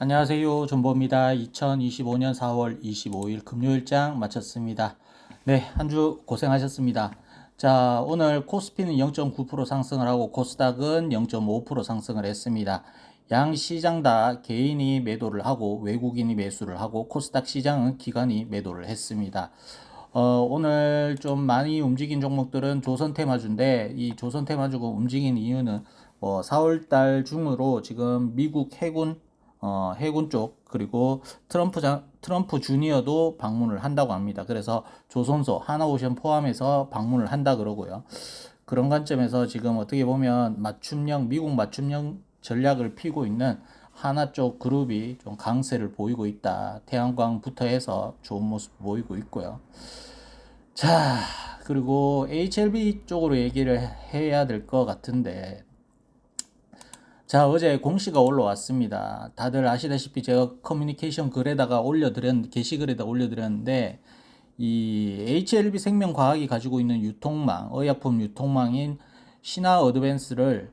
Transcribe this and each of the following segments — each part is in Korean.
안녕하세요. 존보입니다. 2025년 4월 25일 금요일장 마쳤습니다. 네, 한 주 고생하셨습니다. 자, 오늘 코스피는 0.9% 상승을 하고 코스닥은 0.5% 상승을 했습니다. 양 시장 다 개인이 매도를 하고 외국인이 매수를 하고 코스닥 시장은 기관이 매도를 했습니다. 오늘 좀 많이 움직인 종목들은 조선테마주인데 이 조선테마주가 움직인 이유는 4월달 중으로 지금 미국 해군 쪽 그리고 트럼프 주니어도 방문을 한다고 합니다. 그래서 조선소 하나오션 포함해서 방문을 한다 그러고요. 그런 관점에서 지금 어떻게 보면 미국 맞춤형 전략을 피고 있는 하나 쪽 그룹이 좀 강세를 보이고 있다. 태양광부터 해서 좋은 모습 보이고 있고요. 자, 그리고 HLB 쪽으로 얘기를 해야 될 것 같은데, 자, 어제 공시가 올라왔습니다. 다들 아시다시피 제가 커뮤니케이션 글에다가 게시글에다 올려드렸는데, 이 HLB 생명과학이 가지고 있는 의약품 유통망인 신화 어드밴스를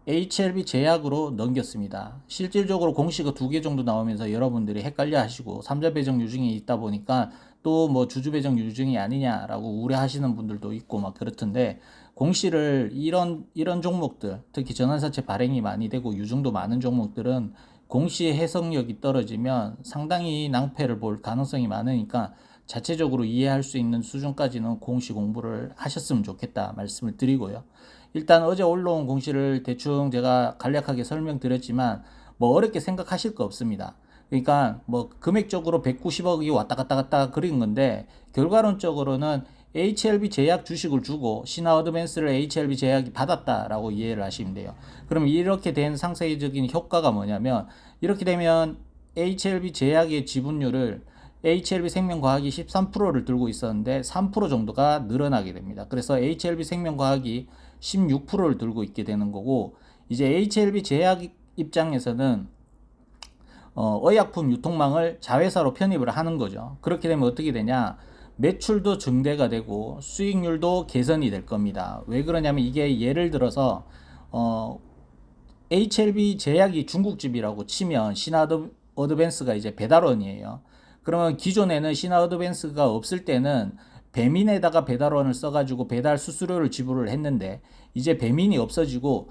HLB 제약으로 넘겼습니다. 실질적으로 공시가 2개 정도 나오면서 여러분들이 헷갈려 하시고, 3자 배정 유증이 있다 보니까 또 뭐 주주 배정 유증이 아니냐라고 우려하시는 분들도 있고 막 그렇던데, 공시를 이런 종목들, 특히 전환사채 발행이 많이 되고 유증도 많은 종목들은 공시의 해석력이 떨어지면 상당히 낭패를 볼 가능성이 많으니까 자체적으로 이해할 수 있는 수준까지는 공시 공부를 하셨으면 좋겠다 말씀을 드리고요. 일단 어제 올라온 공시를 대충 제가 간략하게 설명드렸지만 뭐 어렵게 생각하실 거 없습니다. 그러니까 뭐 금액적으로 190억이 왔다 갔다 그린 건데 결과론적으로는 HLB 제약 주식을 주고 신화 어드밴스를 HLB 제약이 받았다라고 이해를 하시면 돼요. 그럼 이렇게 된 상세적인 효과가 뭐냐면 이렇게 되면 HLB 제약의 지분율을 HLB 생명과학이 13%를 들고 있었는데 3% 정도가 늘어나게 됩니다. 그래서 HLB 생명과학이 16%를 들고 있게 되는 거고, 이제 HLB 제약 입장에서는 의약품 유통망을 자회사로 편입을 하는 거죠. 그렇게 되면 어떻게 되냐? 매출도 증대가 되고 수익률도 개선이 될 겁니다. 왜 그러냐면 이게 예를 들어서 HLB 제약이 중국집이라고 치면 신화 어드밴스가 이제 배달원이에요. 그러면 기존에는 신화 어드밴스가 없을 때는 배민에다가 배달원을 써가지고 배달 수수료를 지불을 했는데 이제 배민이 없어지고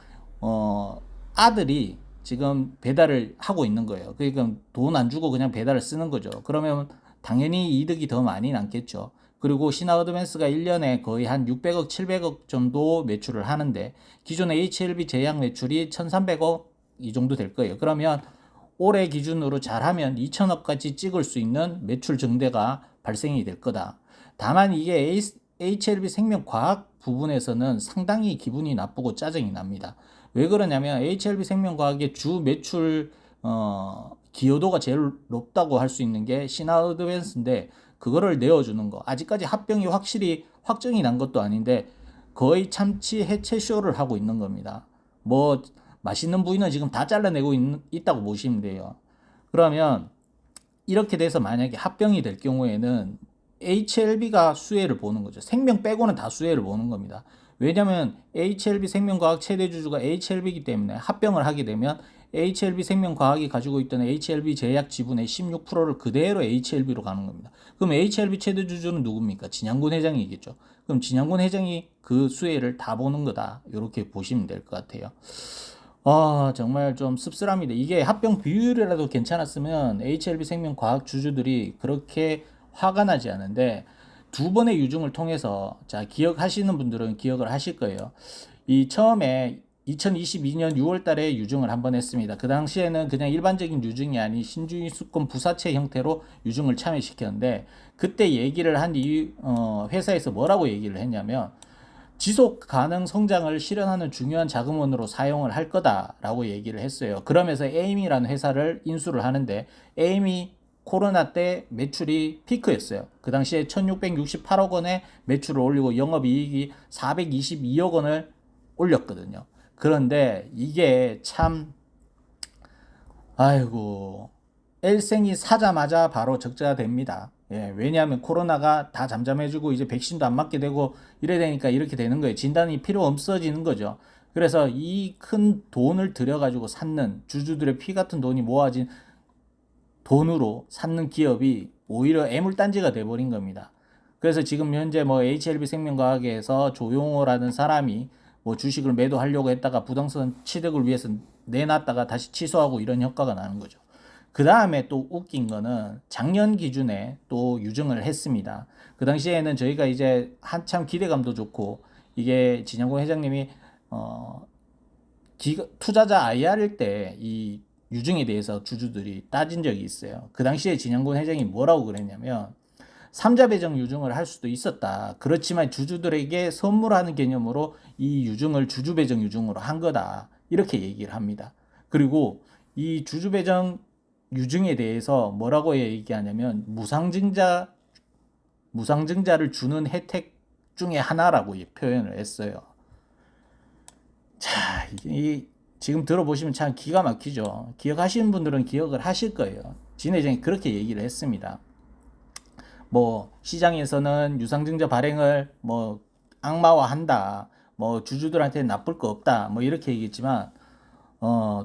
아들이 지금 배달을 하고 있는 거예요. 그러니까 돈 안 주고 그냥 배달을 쓰는 거죠. 그러면 당연히 이득이 더 많이 남겠죠. 그리고 신화 어드밴스가 1년에 거의 한 600억, 700억 정도 매출을 하는데 기존의 HLB 제약 매출이 1300억 이 정도 될 거예요. 그러면 올해 기준으로 잘하면 2000억까지 찍을 수 있는 매출 증대가 발생이 될 거다. 다만 이게 HLB 생명과학 부분에서는 상당히 기분이 나쁘고 짜증이 납니다. 왜 그러냐면 HLB 생명과학의 주 매출 기여도가 제일 높다고 할 수 있는 게 신화 어드밴스인데 그거를 내어주는 거. 아직까지 합병이 확실히 확정이 난 것도 아닌데 거의 참치 해체 쇼를 하고 있는 겁니다. 뭐 맛있는 부위는 지금 다 잘라내고 있다고 보시면 돼요. 그러면 이렇게 돼서 만약에 합병이 될 경우에는 HLB가 수혜를 보는 거죠. 생명 빼고는 다 수혜를 보는 겁니다. 왜냐하면 HLB 생명과학 최대 주주가 HLB이기 때문에 합병을 하게 되면 HLB 생명과학이 가지고 있던 HLB 제약 지분의 16%를 그대로 HLB로 가는 겁니다. 그럼 HLB 최대 주주는 누굽니까? 진양군 회장이겠죠. 그럼 진양군 회장이 그 수혜를 다 보는 거다. 이렇게 보시면 될 것 같아요. 정말 좀 씁쓸합니다. 이게 합병 비율이라도 괜찮았으면 HLB 생명과학 주주들이 그렇게 화가 나지 않은데 두 번의 유증을 통해서 자 기억하시는 분들은 기억을 하실 거예요. 이 처음에 2022년 6월 달에 유증을 한번 했습니다. 그 당시에는 그냥 일반적인 유증이 아닌 신주유수권 부사채 형태로 유증을 참여시켰는데 그때 얘기를 한 회사에서 뭐라고 얘기를 했냐면 지속 가능 성장을 실현하는 중요한 자금원으로 사용을 할 거다라고 얘기를 했어요. 그러면서 에임이라는 회사를 인수를 하는데 에임이 코로나 때 매출이 피크였어요. 그 당시에 1668억 원의 매출을 올리고 영업이익이 422억 원을 올렸거든요. 그런데 이게 참 아이고 일생이 사자마자 바로 적자가 됩니다. 예, 왜냐하면 코로나가 다 잠잠해지고 이제 백신도 안 맞게 되고 이래 되니까 이렇게 되는 거예요. 진단이 필요 없어지는 거죠. 그래서 이 큰 돈을 들여가지고 샀는 주주들의 피 같은 돈이 모아진 돈으로 샀는 기업이 오히려 애물단지가 돼버린 겁니다. 그래서 지금 현재 뭐 HLB 생명과학에서 조용호라는 사람이 뭐 주식을 매도하려고 했다가 부동산 취득을 위해서 내놨다가 다시 취소하고 이런 효과가 나는 거죠. 그 다음에 또 웃긴 거는 작년 기준에 또 유증을 했습니다. 그 당시에는 저희가 이제 한참 기대감도 좋고 이게 진영고 회장님이 투자자 IR일 때 이 유증에 대해서 주주들이 따진 적이 있어요. 그 당시에 진영곤 회장이 뭐라고 그랬냐면 삼자 배정 유증을 할 수도 있었다. 그렇지만 주주들에게 선물하는 개념으로 이 유증을 주주 배정 유증으로 한 거다. 이렇게 얘기를 합니다. 그리고 이 주주 배정 유증에 대해서 뭐라고 얘기하냐면 무상증자를 주는 혜택 중에 하나라고 표현을 했어요. 자, 지금 들어보시면 참 기가 막히죠. 기억하시는 분들은 기억을 하실 거예요. 진 회장이 그렇게 얘기를 했습니다. 뭐 시장에서는 유상증자 발행을 뭐 악마화한다. 뭐 주주들한테 나쁠 거 없다. 뭐 이렇게 얘기했지만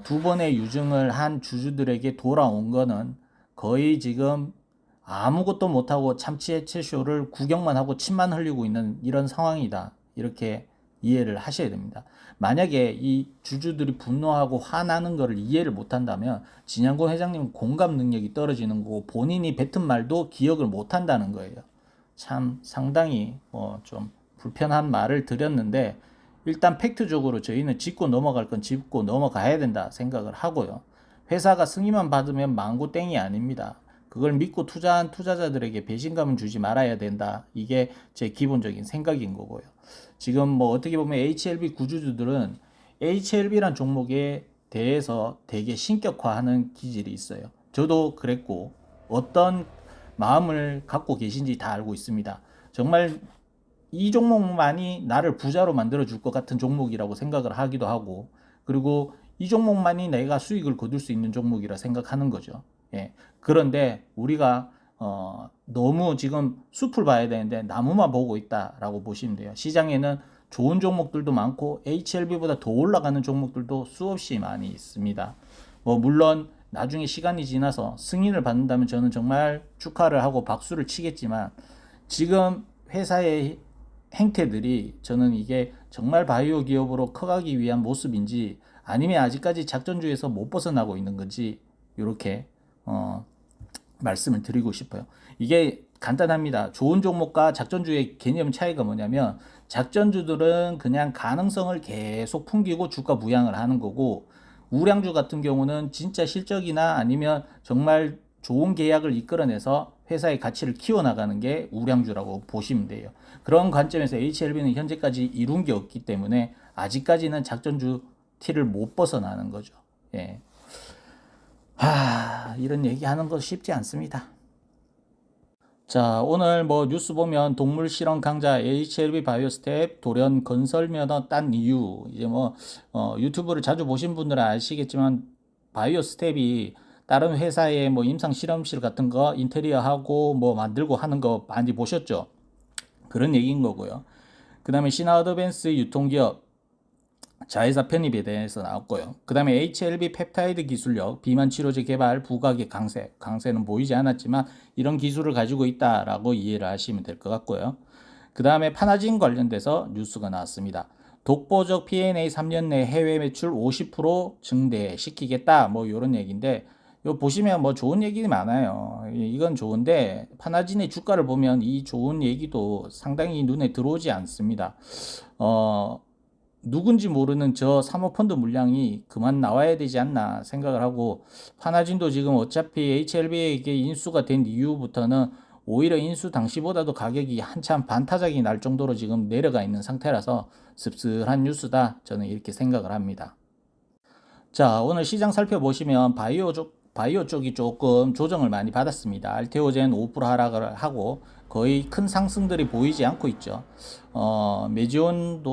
두 번의 유증을 한 주주들에게 돌아온 거는 거의 지금 아무것도 못하고 참치 해체쇼를 구경만 하고 침만 흘리고 있는 이런 상황이다. 이렇게 이해를 하셔야 됩니다. 만약에 이 주주들이 분노하고 화나는 것을 이해를 못한다면 진양곤 회장님 공감 능력이 떨어지는 거고 본인이 뱉은 말도 기억을 못한다는 거예요. 참 상당히 좀 불편한 말을 드렸는데 일단 팩트적으로 저희는 짚고 넘어갈 건 짚고 넘어가야 된다 생각을 하고요. 회사가 승인만 받으면 망고 땡이 아닙니다. 그걸 믿고 투자한 투자자들에게 배신감을 주지 말아야 된다. 이게 제 기본적인 생각인 거고요. 지금 뭐 어떻게 보면 HLB 구주주들은 HLB란 종목에 대해서 되게 신격화하는 기질이 있어요. 저도 그랬고 어떤 마음을 갖고 계신지 다 알고 있습니다. 정말 이 종목만이 나를 부자로 만들어 줄 것 같은 종목이라고 생각을 하기도 하고 그리고 이 종목만이 내가 수익을 거둘 수 있는 종목이라 생각하는 거죠. 예. 그런데 우리가 너무 지금 숲을 봐야 되는데 나무만 보고 있다라고 보시면 돼요. 시장에는 좋은 종목들도 많고 HLB보다 더 올라가는 종목들도 수없이 많이 있습니다. 뭐 물론 나중에 시간이 지나서 승인을 받는다면 저는 정말 축하를 하고 박수를 치겠지만 지금 회사의 행태들이 저는 이게 정말 바이오 기업으로 커가기 위한 모습인지 아니면 아직까지 작전주에서 못 벗어나고 있는 건지 이렇게 말씀을 드리고 싶어요. 이게 간단합니다. 좋은 종목과 작전주의 개념 차이가 뭐냐면 작전주들은 그냥 가능성을 계속 풍기고 주가 부양을 하는 거고 우량주 같은 경우는 진짜 실적이나 아니면 정말 좋은 계약을 이끌어내서 회사의 가치를 키워나가는 게 우량주라고 보시면 돼요. 그런 관점에서 HLB는 현재까지 이룬 게 없기 때문에 아직까지는 작전주 티를 못 벗어나는 거죠. 예. 이런 얘기하는 거 쉽지 않습니다. 자, 오늘 뭐 뉴스 보면 동물 실험 강자 HLB 바이오스텝 돌연 건설 면허 딴 이유 이제 뭐 유튜브를 자주 보신 분들은 아시겠지만 바이오스텝이 다른 회사의 뭐 임상 실험실 같은 거 인테리어하고 뭐 만들고 하는 거 많이 보셨죠? 그런 얘기인 거고요. 그 다음에 신화어드밴스 유통기업 자회사 편입에 대해서 나왔고요. 그 다음에 HLB 펩타이드 기술력, 비만 치료제 개발, 부각의 강세는 보이지 않았지만 이런 기술을 가지고 있다라고 이해를 하시면 될 것 같고요. 그 다음에 파나진 관련돼서 뉴스가 나왔습니다. 독보적 P&A 3년 내 해외 매출 50% 증대시키겠다. 뭐 이런 얘기인데 요 보시면 뭐 좋은 얘기 많아요. 이건 좋은데 파나진의 주가를 보면 이 좋은 얘기도 상당히 눈에 들어오지 않습니다. 누군지 모르는 저 사모펀드 물량이 그만 나와야 되지 않나 생각을 하고 파나진도 지금 어차피 HLB에게 인수가 된 이후부터는 오히려 인수 당시보다도 가격이 한참 반타작이 날 정도로 지금 내려가 있는 상태라서 씁쓸한 뉴스다 저는 이렇게 생각을 합니다. 자, 오늘 시장 살펴보시면 바이오 쪽이 조금 조정을 많이 받았습니다. 알테오젠 5% 하락을 하고 거의 큰 상승들이 보이지 않고 있죠. 메지온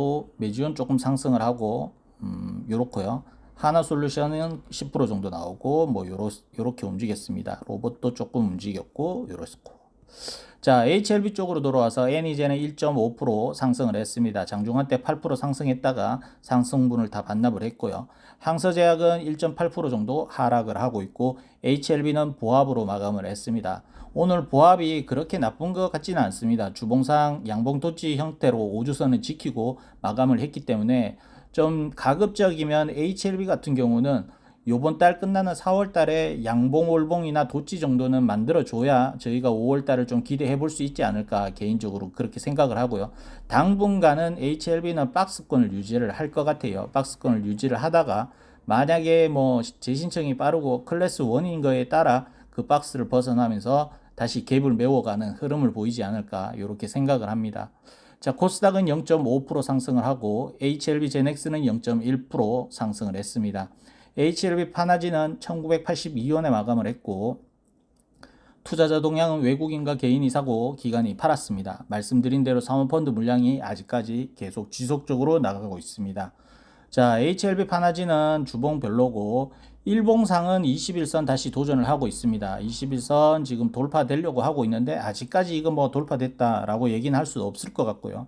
조금 상승을 하고 요렇고요. 하나솔루션은 10% 정도 나오고 뭐 요렇게 움직였습니다. 로봇도 조금 움직였고 요렇고 자, HLB 쪽으로 돌아와서 NEJ는 1.5% 상승을 했습니다. 장중한 때 8% 상승했다가 상승분을 다 반납을 했고요. 항서제약은 1.8% 정도 하락을 하고 있고 HLB는 보합으로 마감을 했습니다. 오늘 보합이 그렇게 나쁜 것 같지는 않습니다. 주봉상 양봉 도치 형태로 5주선을 지키고 마감을 했기 때문에 좀 가급적이면 HLB 같은 경우는 요번 달 끝나는 4월 달에 양봉 월봉이나 도치 정도는 만들어 줘야 저희가 5월 달을 좀 기대해 볼 수 있지 않을까 개인적으로 그렇게 생각을 하고요. 당분간은 HLB는 박스권을 유지를 할 것 같아요. 박스권을 유지를 하다가 만약에 뭐 재신청이 빠르고 클래스 1인 거에 따라 그 박스를 벗어나면서 다시 갭을 메워가는 흐름을 보이지 않을까 이렇게 생각을 합니다. 자, 코스닥은 0.5% 상승을 하고 HLB 제넥스는 0.1% 상승을 했습니다. HLB 파나지는 1982원에 마감을 했고 투자자 동향은 외국인과 개인이 사고 기관이 팔았습니다. 말씀드린 대로 사모펀드 물량이 아직까지 계속 지속적으로 나가고 있습니다. 자, HLB 파나지는 주봉 별로고 일봉상은 21선 다시 도전을 하고 있습니다. 21선 지금 돌파되려고 하고 있는데 아직까지 이거 뭐 돌파됐다라고 얘기는 할 수 없을 것 같고요.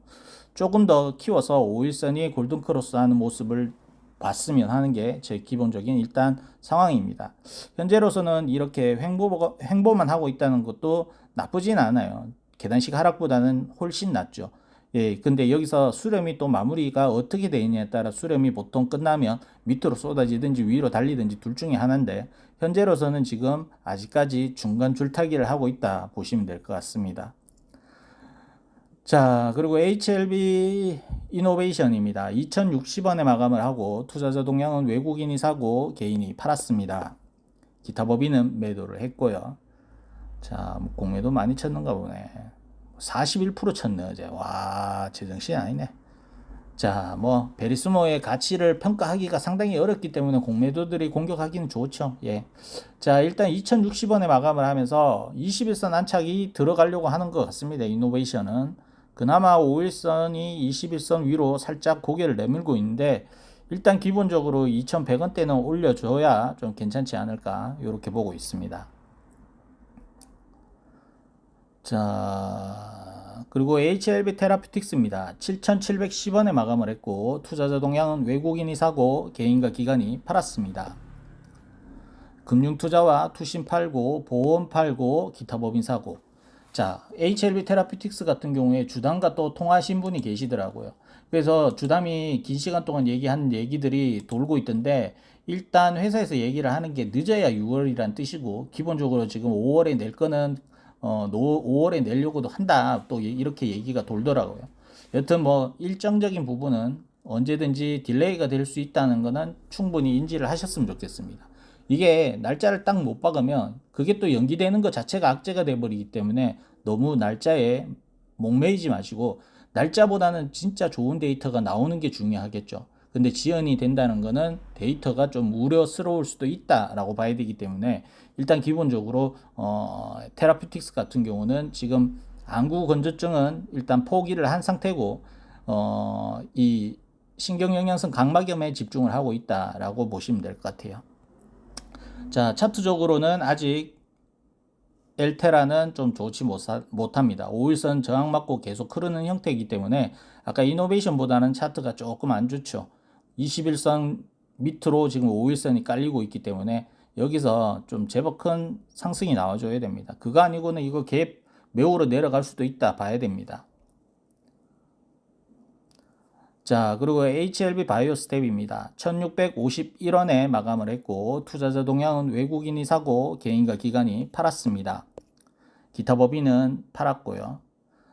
조금 더 키워서 5일선이 골든크로스 하는 모습을 봤으면 하는 게 제 기본적인 일단 상황입니다. 현재로서는 이렇게 횡보만 하고 있다는 것도 나쁘진 않아요. 계단식 하락보다는 훨씬 낫죠. 예, 근데 여기서 수렴이 또 마무리가 어떻게 되느냐에 따라 수렴이 보통 끝나면 밑으로 쏟아지든지 위로 달리든지 둘 중에 하나인데 현재로서는 지금 아직까지 중간 줄타기를 하고 있다 보시면 될 것 같습니다. 자, 그리고 HLB 이노베이션입니다. 2060원에 마감을 하고 투자자 동향은 외국인이 사고 개인이 팔았습니다. 기타 법인은 매도를 했고요. 자, 공매도 많이 쳤는가 보네. 41% 쳤네 어제. 와, 제정신이 아니네. 자, 뭐 베리스모의 가치를 평가하기가 상당히 어렵기 때문에 공매도들이 공격하기는 좋죠. 예. 자, 일단 2060원에 마감을 하면서 21선 안착이 들어가려고 하는 것 같습니다. 이노베이션은 그나마 5일선이 21선 위로 살짝 고개를 내밀고 있는데 일단 기본적으로 2100원대는 올려줘야 좀 괜찮지 않을까 이렇게 보고 있습니다. 자, 그리고 HLB 테라피틱스입니다. 7,710원에 마감을 했고 투자자 동향은 외국인이 사고 개인과 기관이 팔았습니다. 금융투자와 투신 팔고 보험 팔고 기타 법인 사고. 자, HLB 테라피틱스 같은 경우에 주담과 또 통화하신 분이 계시더라고요. 그래서 주담이 긴 시간 동안 얘기한 얘기들이 돌고 있던데 일단 회사에서 얘기를 하는 게 늦어야 6월이란 뜻이고 기본적으로 지금 5월에 낼 거는 5월에 내려고도 한다. 또 이렇게 얘기가 돌더라고요. 여튼 뭐 일정적인 부분은 언제든지 딜레이가 될 수 있다는 거는 충분히 인지를 하셨으면 좋겠습니다. 이게 날짜를 딱 못 박으면 그게 또 연기되는 것 자체가 악재가 돼버리기 때문에 너무 날짜에 목매이지 마시고 날짜보다는 진짜 좋은 데이터가 나오는 게 중요하겠죠. 근데 지연이 된다는 거는 데이터가 좀 우려스러울 수도 있다라고 봐야 되기 때문에 일단 기본적으로 테라피틱스 같은 경우는 지금 안구 건조증은 일단 포기를 한 상태고 이 신경영양성 강막염에 집중을 하고 있다라고 보시면 될 것 같아요. 자, 차트적으로는 아직 엘테라는 좀 좋지 못합니다. 5일선 저항 맞고 계속 흐르는 형태이기 때문에 아까 이노베이션보다는 차트가 조금 안 좋죠. 21선 밑으로 지금 5일선이 깔리고 있기 때문에 여기서 좀 제법 큰 상승이 나와줘야 됩니다. 그거 아니고는 이거 갭 매우로 내려갈 수도 있다 봐야 됩니다. 자, 그리고 HLB 바이오스텝입니다. 1651원에 마감을 했고 투자자 동향은 외국인이 사고 개인과 기관이 팔았습니다. 기타 법인은 팔았고요.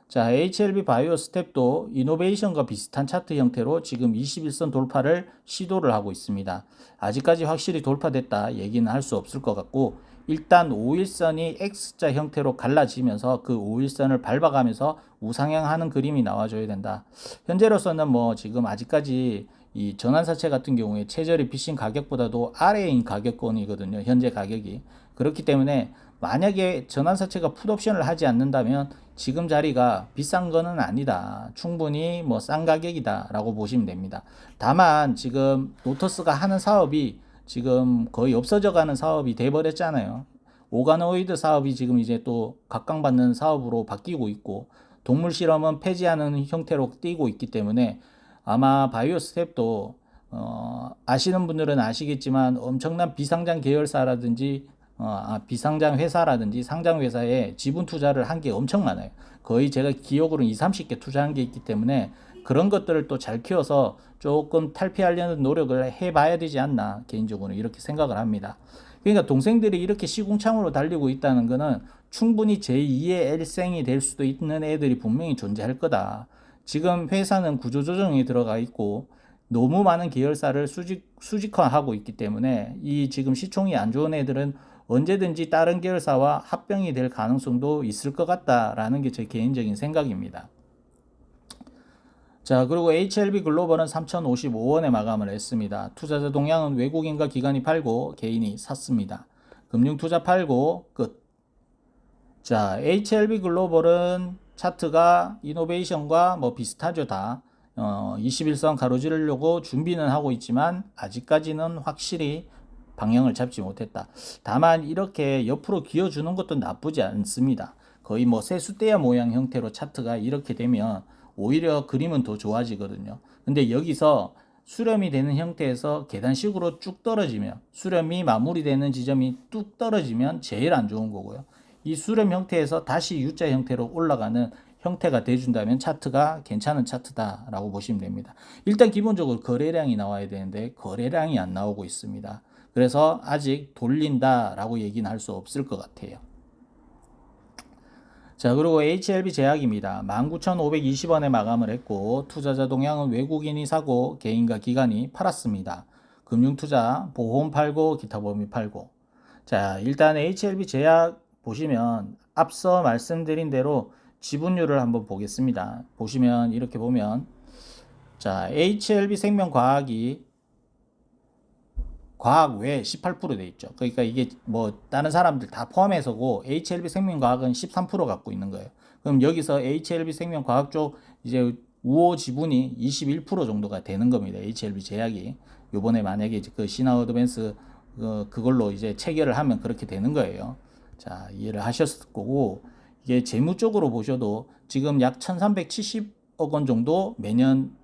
자, HLB 바이오스텝도 이노베이션과 비슷한 차트 형태로 지금 21선 돌파를 시도를 하고 있습니다. 아직까지 확실히 돌파됐다 얘기는 할 수 없을 것 같고 일단 5일선이 X자 형태로 갈라지면서 그 5일선을 밟아가면서 우상향하는 그림이 나와줘야 된다. 현재로서는 뭐 지금 아직까지 이 전환사채 같은 경우에 최저리 빚신 가격보다도 아래인 가격권이거든요. 현재 가격이. 그렇기 때문에 만약에 전환사채가 풋옵션을 하지 않는다면 지금 자리가 비싼 거는 아니다. 충분히 뭐 싼 가격이다 라고 보시면 됩니다. 다만 지금 노터스가 하는 사업이 지금 거의 없어져 가는 사업이 돼버렸잖아요. 오가노이드 사업이 지금 이제 또 각광받는 사업으로 바뀌고 있고, 동물 실험은 폐지하는 형태로 띄고 있기 때문에 아마 바이오 스텝도 아시는 분들은 아시겠지만 엄청난 비상장 계열사라든지 비상장 회사라든지 상장 회사에 지분 투자를 한 게 엄청 많아요. 거의 제가 기억으로는 2, 30개 투자한 게 있기 때문에 그런 것들을 또 잘 키워서 조금 탈피하려는 노력을 해봐야 되지 않나 개인적으로 이렇게 생각을 합니다. 그러니까 동생들이 이렇게 시궁창으로 달리고 있다는 거는 충분히 제2의 일생이 될 수도 있는 애들이 분명히 존재할 거다. 지금 회사는 구조조정에 들어가 있고 너무 많은 계열사를 수직화하고 있기 때문에 이 지금 시총이 안 좋은 애들은 언제든지 다른 계열사와 합병이 될 가능성도 있을 것 같다라는 게 제 개인적인 생각입니다. 자, 그리고 HLB 글로벌은 3,055원에 마감을 했습니다. 투자자 동향은 외국인과 기관이 팔고 개인이 샀습니다. 금융투자 팔고 끝. 자, HLB 글로벌은 차트가 이노베이션과 뭐 비슷하죠, 다. 21선 가로지르려고 준비는 하고 있지만 아직까지는 확실히 방향을 잡지 못했다. 다만 이렇게 옆으로 기어주는 것도 나쁘지 않습니다. 거의 뭐 세숫대야 모양 형태로 차트가 이렇게 되면 오히려 그림은 더 좋아지거든요. 근데 여기서 수렴이 되는 형태에서 계단식으로 쭉 떨어지면, 수렴이 마무리되는 지점이 뚝 떨어지면 제일 안 좋은 거고요. 이 수렴 형태에서 다시 U자 형태로 올라가는 형태가 돼준다면 차트가 괜찮은 차트다라고 보시면 됩니다. 일단 기본적으로 거래량이 나와야 되는데 거래량이 안 나오고 있습니다. 그래서 아직 돌린다라고 얘기는 할 수 없을 것 같아요. 자, 그리고 HLB 제약입니다. 19,520원에 마감을 했고 투자자 동향은 외국인이 사고 개인과 기관이 팔았습니다. 금융투자, 보험 팔고 기타 보험이 팔고. 자, 일단 HLB 제약 보시면 앞서 말씀드린 대로 지분율을 한번 보겠습니다. 보시면 이렇게 보면 자, HLB 생명과학이 과학 외에 18% 돼 있죠. 그러니까 이게 뭐 다른 사람들 다 포함해서고 HLB 생명과학은 13% 갖고 있는 거예요. 그럼 여기서 HLB 생명과학 쪽 이제 우호 지분이 21% 정도가 되는 겁니다. HLB 제약이 요번에 만약에 그 신한어드밴스 그걸로 이제 체결을 하면 그렇게 되는 거예요. 자, 이해를 하셨을 거고 이게 재무적으로 보셔도 지금 약 1370억 원 정도 매년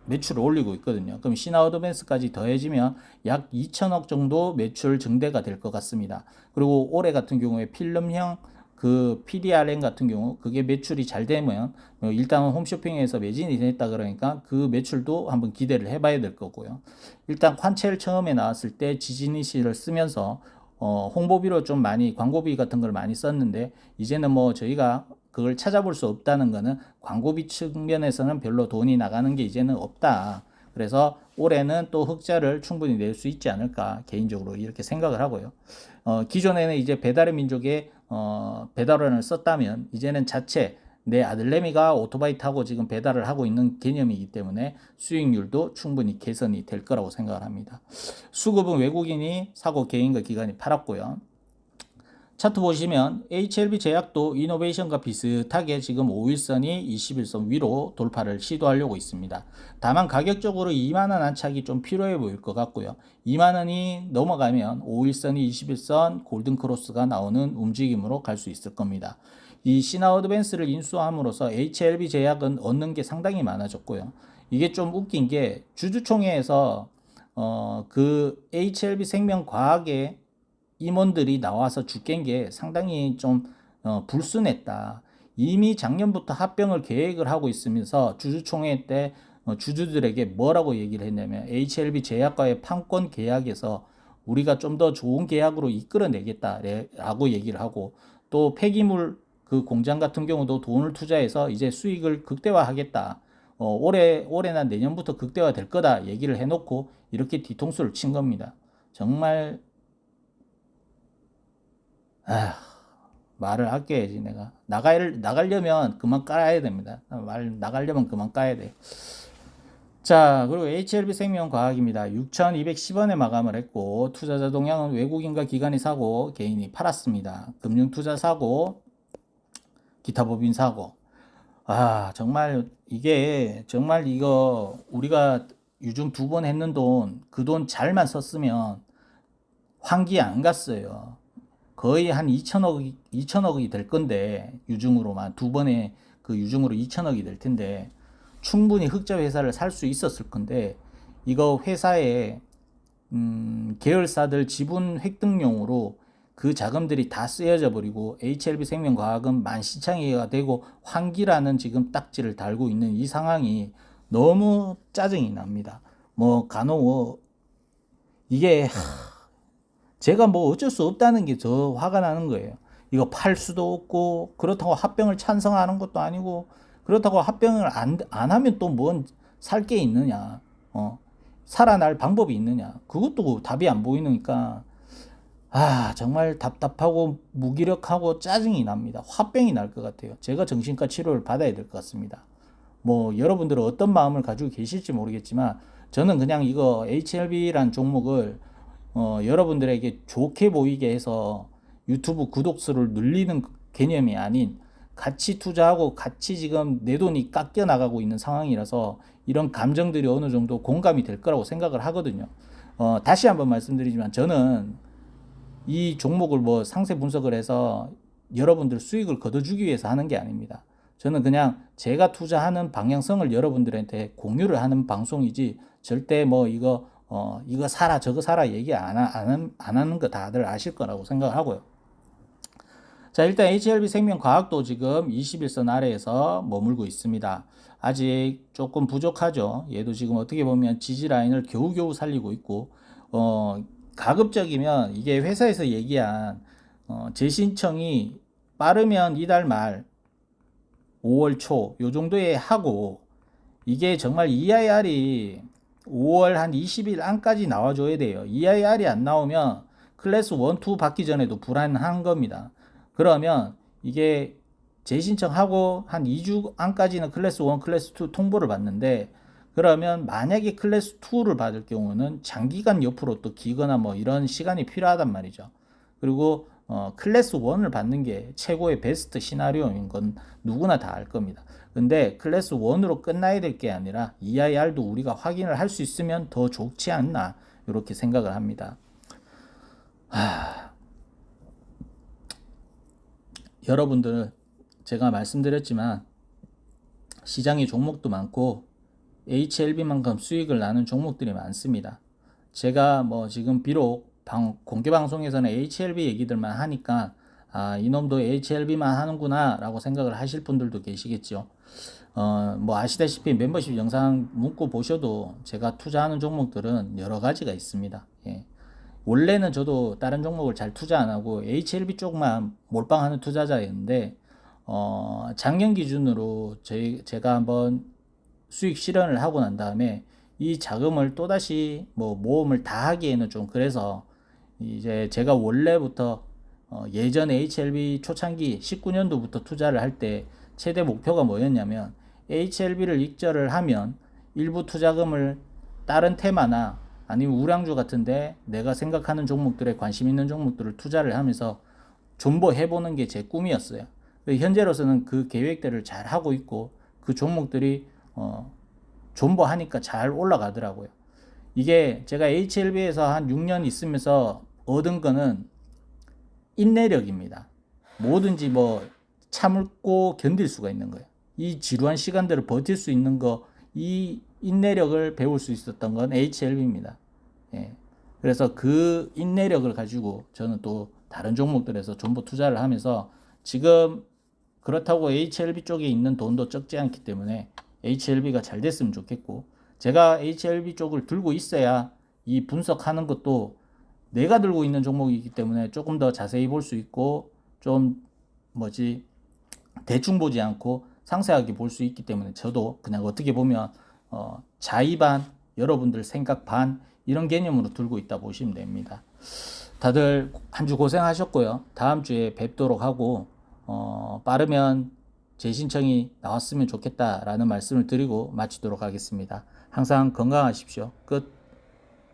매출을 올리고 있거든요. 그럼 신한어드밴스까지 더해지면 약 2천억 정도 매출 증대가 될 것 같습니다. 그리고 올해 같은 경우에 필름형 그 PDRM 같은 경우 그게 매출이 잘 되면 일단은 홈쇼핑에서 매진이 됐다 그러니까 그 매출도 한번 기대를 해봐야 될 거고요. 일단 관첼 처음에 나왔을 때 지지니시를 쓰면서 홍보비로 좀 많이 광고비 같은 걸 많이 썼는데 이제는 뭐 저희가 그걸 찾아볼 수 없다는 거는 광고비 측면에서는 별로 돈이 나가는 게 이제는 없다. 그래서 올해는 또 흑자를 충분히 낼 수 있지 않을까 개인적으로 이렇게 생각을 하고요. 기존에는 이제 배달의 민족에 배달원을 썼다면 이제는 자체 내 아들내미가 오토바이 타고 지금 배달을 하고 있는 개념이기 때문에 수익률도 충분히 개선이 될 거라고 생각을 합니다. 수급은 외국인이 사고 개인과 기관이 팔았고요. 차트 보시면 HLB 제약도 이노베이션과 비슷하게 지금 5일선이 21선 위로 돌파를 시도하려고 있습니다. 다만 가격적으로 2만원 안착이 좀 필요해 보일 것 같고요. 2만원이 넘어가면 5일선이 21선 골든크로스가 나오는 움직임으로 갈 수 있을 겁니다. 이 신한어드밴스를 인수함으로써 HLB 제약은 얻는 게 상당히 많아졌고요. 이게 좀 웃긴 게 주주총회에서 그 HLB 생명과학의 임원들이 나와서 주깬 게 상당히 좀 불순했다. 이미 작년부터 합병을 계획을 하고 있으면서 주주총회 때 주주들에게 뭐라고 얘기를 했냐면 HLB 제약과의 판권 계약에서 우리가 좀 더 좋은 계약으로 이끌어내겠다라고 얘기를 하고 또 폐기물 그 공장 같은 경우도 돈을 투자해서 이제 수익을 극대화하겠다. 올해나 내년부터 극대화 될 거다 얘기를 해놓고 이렇게 뒤통수를 친 겁니다. 정말 아휴, 말을 아껴야지 내가 나가려면 그만 깔아야 됩니다. 나가려면 그만 까야 돼. 자, 그리고 HLB 생명과학입니다. 6,210원에 마감을 했고 투자자 동향은 외국인과 기관이 사고 개인이 팔았습니다. 금융투자 사고 기타 법인 사고. 정말 이게 정말 이거 우리가 요즘 2번 했는 돈 그 돈 잘만 썼으면 환기 안 갔어요. 거의 한 2천억이 될 건데, 유증으로만 두 번의 그 유증으로 2천억이 될 텐데, 충분히 흑자 회사를 살 수 있었을 건데, 이거 회사에 계열사들 지분 획득용으로 그 자금들이 다 쓰여져 버리고 HLB 생명과학은 만시창이가 되고 환기라는 지금 딱지를 달고 있는 이 상황이 너무 짜증이 납니다. 뭐 간혹 이게 제가 뭐 어쩔 수 없다는 게 저 화가 나는 거예요. 이거 팔 수도 없고 그렇다고 합병을 찬성하는 것도 아니고 그렇다고 합병을 안 하면 또 뭔 살 게 있느냐. 살아날 방법이 있느냐. 그것도 답이 안 보이니까 정말 답답하고 무기력하고 짜증이 납니다. 화병이 날 것 같아요. 제가 정신과 치료를 받아야 될 것 같습니다. 뭐 여러분들은 어떤 마음을 가지고 계실지 모르겠지만 저는 그냥 이거 HLB란 종목을 여러분들에게 좋게 보이게 해서 유튜브 구독수를 늘리는 개념이 아닌 같이 투자하고 같이 지금 내 돈이 깎여 나가고 있는 상황이라서 이런 감정들이 어느 정도 공감이 될 거라고 생각을 하거든요. 다시 한번 말씀드리지만 저는 이 종목을 뭐 상세 분석을 해서 여러분들 수익을 거둬주기 위해서 하는 게 아닙니다. 저는 그냥 제가 투자하는 방향성을 여러분들한테 공유를 하는 방송이지 절대 뭐 이거 사라 저거 사라 얘기 안 하는 거 다들 아실 거라고 생각을 하고요. 자, 일단 HLB 생명과학도 지금 21선 아래에서 머물고 있습니다. 아직 조금 부족하죠. 얘도 지금 어떻게 보면 지지 라인을 겨우겨우 살리고 있고 가급적이면 이게 회사에서 얘기한 재신청이 빠르면 이달 말 5월 초 요 정도에 하고 이게 정말 EIR이 5월 한 20일 안까지 나와줘야 돼요. EIR이 안 나오면 클래스 1, 2 받기 전에도 불안한 겁니다. 그러면 이게 재신청하고 한 2주 안까지는 클래스 1, 클래스 2 통보를 받는데 그러면 만약에 클래스 2를 받을 경우는 장기간 옆으로 또 기거나 뭐 이런 시간이 필요하단 말이죠. 그리고 클래스 1을 받는 게 최고의 베스트 시나리오인 건 누구나 다 알 겁니다. 근데 클래스 1으로 끝나야 될 게 아니라 EIR도 우리가 확인을 할 수 있으면 더 좋지 않나 이렇게 생각을 합니다. 여러분들 제가 말씀드렸지만 시장에 종목도 많고 HLB만큼 수익을 나는 종목들이 많습니다. 제가 뭐 지금 비록 공개 방송에서는 HLB 얘기들만 하니까 이놈도 HLB만 하는구나 라고 생각을 하실 분들도 계시겠죠. 뭐 아시다시피 멤버십 영상 문구 보셔도 제가 투자하는 종목들은 여러 가지가 있습니다. 예. 원래는 저도 다른 종목을 잘 투자 안 하고 HLB 쪽만 몰빵하는 투자자였는데 작년 기준으로 제가 한번 수익 실현을 하고 난 다음에 이 자금을 또다시 뭐 모험을 다 하기에는 좀 그래서 이제 제가 원래부터 예전 HLB 초창기 19년도부터 투자를 할 때 최대 목표가 뭐였냐면 HLB를 익절을 하면 일부 투자금을 다른 테마나 아니면 우량주 같은데 내가 생각하는 종목들에 관심 있는 종목들을 투자를 하면서 존버해보는 게 제 꿈이었어요. 현재로서는 그 계획들을 잘 하고 있고 그 종목들이 존버하니까 잘 올라가더라고요. 이게 제가 HLB에서 한 6년 있으면서 얻은 거는 인내력입니다. 뭐든지 뭐 참고 견딜 수가 있는 거예요. 이 지루한 시간들을 버틸 수 있는 거, 이 인내력을 배울 수 있었던 건 HLB입니다. 예. 그래서 그 인내력을 가지고 저는 또 다른 종목들에서 존버 투자를 하면서 지금 그렇다고 HLB 쪽에 있는 돈도 적지 않기 때문에 HLB가 잘 됐으면 좋겠고 제가 HLB 쪽을 들고 있어야 이 분석하는 것도 내가 들고 있는 종목이기 때문에 조금 더 자세히 볼 수 있고 좀 대충 보지 않고 상세하게 볼 수 있기 때문에 저도 그냥 어떻게 보면 자의 반 여러분들 생각 반 이런 개념으로 들고 있다 보시면 됩니다. 다들 한 주 고생하셨고요. 다음 주에 뵙도록 하고 빠르면 재신청이 나왔으면 좋겠다라는 말씀을 드리고 마치도록 하겠습니다. 항상 건강하십시오. 끝.